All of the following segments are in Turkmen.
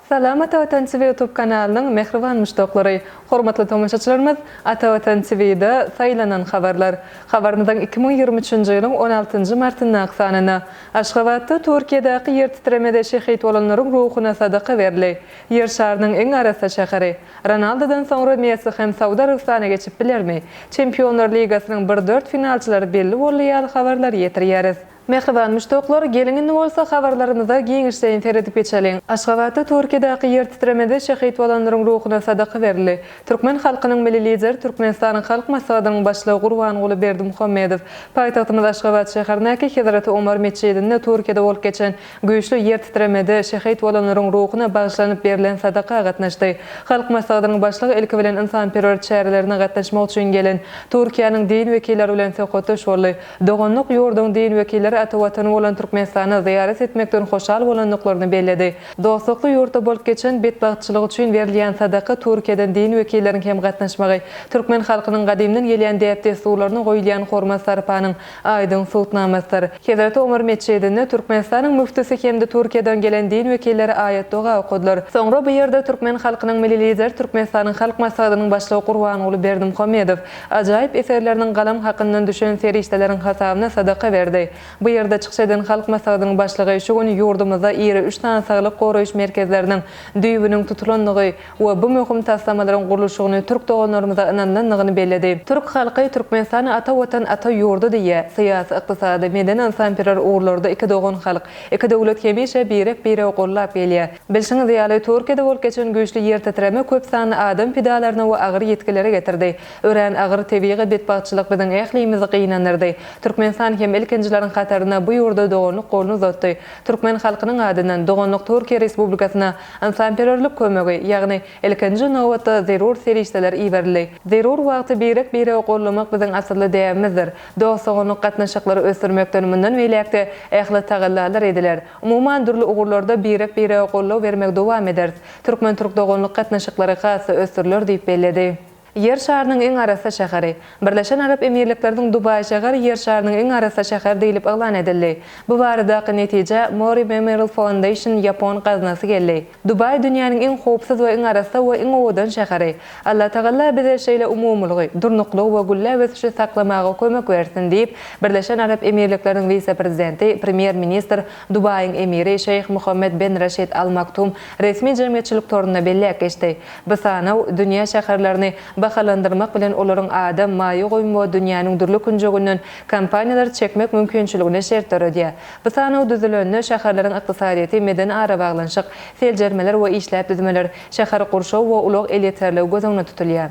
Salam Ata TV YouTube kanalının mehriban müştaqlary. Hormatly tomoshaçylarymyz, Ata TV'de saylanan habarlar. Habaryndan 2023-nji ýylyň 16-njy martyna aksanyna Aşgabatda Türkiýedäki ýer titremede şehit bolanlaryň ruhuna sadaka berildi. Yer şarynyň eň arasa şäheri. Ronaldodan soňra Messi hem Saudy Arabistana geçip bilermi? Çempionlar Ligasynyň 1-4 finalçylary belli bolýan habarlar ýetirýäris. Mehriban müştaqlar, gelinginde bolsa habarlarymyzda giňişden teredip geçelim. Aşgabatda Türkiýedäki ýer titremede şehit bolanlaryň ruhuna sadaka berildi. Türkmen halkynyň milli lideri Türkmenistanyň halk maslahatynyň başlygy Gurbanuly Berdimuhammedow paýtagtymyz Aşgabat şäherindäki Hazrat Omar meçidinde Türkiýede bolup geçen güýçli ýer titremede şehit bolanlaryň ruhuna bagyşlanyp berilen sadaka gatnaşdy. Halk maslahatynyň başlygy ilki bilen insanperwer çärelerine gatnaşmak üçin gelen Türkiýanyň din wekilleri bilen söhbetdeş boldy. Doganlyk ýurdun din wekilleri ata watany bolan Türkmenistana ziyaret etmekden hoşal bolanlyklaryny belledi. Dostlukly ýurtda bolup geçen betbagtçylyk üçin berilýän sadaka Türkiýeden din wekilleriniň hem gatnaşmagy, türkmen halkynyň gadymdan gelýän däpde suwlaryny goýulýan hormat sarpanyň aýdyň sultnamasydyr. Hazrat Omar meçidinde Türkmenistanyň müftisi hemde Türkiýeden gelen din wekilleri aýat doga okudylar. Soňra bu ýerde türkmen halkynyň milli lideri Türkmenistanyň halk maslahatynyň başlygy Gurbanuly Berdimuhammedow ajaýyp eserleriniň galam hakyndan düşen serişdeleriň hasabyna sadaka berdi. Bu ýerde çykşadan halk maslahatynyň başlygy şu güni ýurdumyzda ýeri 3 tane saglyk goraýyş merkezleriniň düýbüniň tutulanlygy we bu möhüm taslamalaryň gurulşygyny türk doganlarymyza inananlygyny belledi. Türk halky Türkmenistany ata watan ata ýurdu diýe syýasy, ykdysady, meden insanperwer uğurlarda iki dogan halk, iki döwlet hemişe biri gollap gelýär. Bilşiňiz ýaly Türkiýede bolup geçen güýçli ýer titreme köp sany adam pidalaryna we agyr ýetkilere getirdi. Ören agyr tebigy betbagtçylyk biziň ählimizi gynandyrdy. Türkmenistan hem ilkinjileriň katarına bu ýurda doganlyk golunu uzatdy. Türkmen halkynyň adynan doganlyk Türkiýe Respublikasyna insanperwerlik kömegi, ýagny ilkinji nowatda zerur serişdeler iberildi. Zerur wagty biri gollamak biziň asly däwimizdir. Dostlugyny gatnaşyklary ösdürmekden mundan welekde ähli tagallalar ediler. Umuman durly ugurlarda biri gollaw bermek dowam eder. Türkmen türk doganlyk gatnaşyklary hasy ösdürler diýip belledi. Yer şarynyň eň arasa şäheri. Birleşen Arap Emirliklerining Dubai şäheri yer şarynyň eň arasa şäher diýilip aglan edildi. Bu barada netije Mori Memorial Foundation Japon gaznasy geldi. Dubai dünýäniň eň howpsuz we eň arasa we eň owadan şäheri. Allah Taala bize şeýle umumlygy, durnuklyk we gülle saklamagy kömek bersin diýip Birleşen Arap Emirliklerining vice-prezidenti, premier ministr Dubaiň emiri Şeyh Muhammed bin Rashid Al Maktoum resmi jemgyýetçilik toruna bellek geçdi. Bu sanaw dünýä şäherlerini bahalandırmak bilen olaryň adam maýy goýma dünýäniň durly künjegünden kampaniýalar çekmek mümkinçiligine şert töredi. Bu sanaw düzülenne şäherleriň ykdysadyty, meden ara baglanşyk, seljermeler we işläp düzmeler, şäher gurşaw we ulug eliterlik gözüňde tutulýar.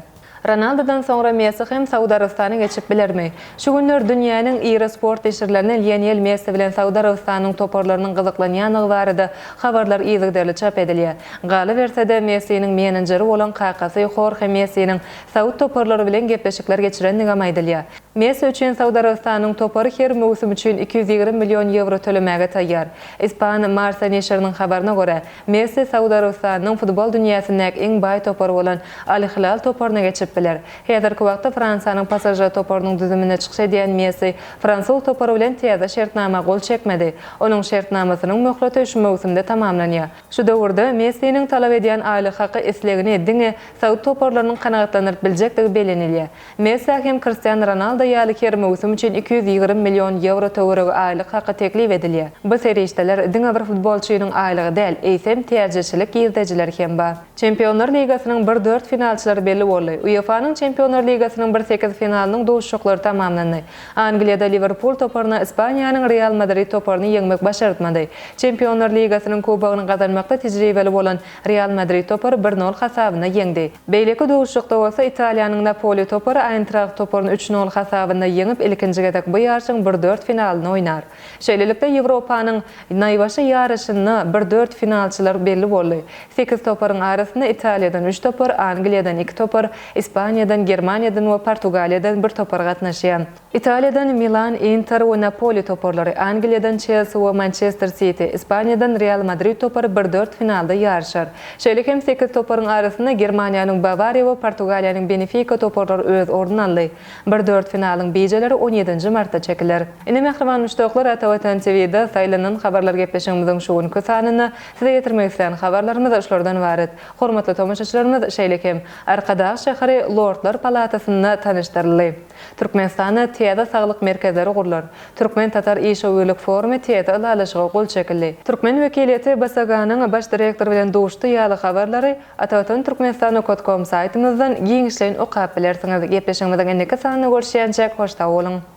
Ronaldodan soňra Messi hem Saudy Arabistana geçip bilermi? Şu günler dünýäniň iri sport eşirlerinden Lionel Messi bilen Saudy Arabistanyň toparlarynyň gyzyklanýanyny barada habarlar ýygyderli çap edilýär. Galy bersede Messi'niň menedjeri bolan kakasy Jorge Messi'niň Saudy toparlary bilen gepleşikler geçirendigi aýdylýar. Messi üçin Saudy Arabistanyň topary her mowsum üçin 220 milyon euro tölemäge taýýar. Ispan Marca neşriniň habaryna görä, Messi Saudy Arabistanyň futbol dünýäsindäki eň baý topar bolan Al Hilal toparyna geçip biler. Häzirki wagtda Fransanyň pasajer toparynyň düzümine çykyş edýän Messi Fransuz topary bilen täze şertnama gol çekmedi. Onuň şertnamasynyň möhleti şu mowsumda tamamlanýar. Şu döwürde Messi'niň talap edýän aýlyk haky eslegini eddiňe Saudy toparlarynyň kanagatlanýar biljektigi belenilýär. Messi hem Cristiano Ronaldo ýaly her mowsum üçin 220 milyon euro töweregi aýlyk haky teklip edilýär. Bu serişdeler diňe bir futbolçunyň aýlygy däl, eýsem täzeçilik ýerdejiler hem bar. Çempionlar Ligasynyň 1-4 finalçylary belli boldy. UEFA'nyň Çempionlar Ligasynyň 1-8 finalynyň dowuşçylary tamamlandy. Angliýada Liverpool toparyna Ispaniýanyň Real Madrid toparyny ýeňmek başartmady. Çempionlar Ligasynyň kubagyny gazanmakda tejribeli bolan Real Madrid topary 1-0 hasabyna ýeňdi. Beýleki dowuşçykda bolsa Italiýanyň Napoli topary Eintracht toparyny 3-0 hasabyna ýeňip ilkinji gedek bu ýarşyň 1-4 finalyny oýnar. Şeýlelikde Ýewropanyň naýbaşy ýarşyny 1-4 finalçylar belli boldy. 8 toparyň arasynda Italiýadan 3 topar, Angliýadan 2 topar, Ispaniýadan, Germaniýadan we Portugaliýadan bir topar gatnaşýan. Italiýadan Milan, Inter we Napoli toparlary, Angliýadan Chelsea we Manchester City, Ispaniýadan Real Madrid topary 1-4 finalda ýarşar. Şeýle hem 8 toparyň arasynda Germaniýanyň Bavaria we Portugaliýanyň Benfica toparlary öz orduny aldy. 1-4 kanalyň bejeleri 17-nji martda çekiler. Ine mehriban müştoklar Ata Watan TV'de saýlanan habarlar gepleşigimiziň şuwunky sanyny size ýetirmek isleýän habarlarymyz şolardan ibaret. Hormatly tomoşaçylarymyz, şeýlekem Arkadaş şäheri Lordlar Palatasyna tanışdyryldy. Türkmenistanda tiýada saglyk merkezleri gurulur. Türkmen Tatar Işowyluk forumy tiýada ýalaşyga gol çekildi. Türkmen wekiliýeti Basaganyň baş direktory bilen duşdy ýaly habarlary atawatan.turkmenistan.com saýtymyzdan giňişleýin okap bilersiňiz. Gepleşigimiziň endiki sanyny görüşýänçe hoşta bolun.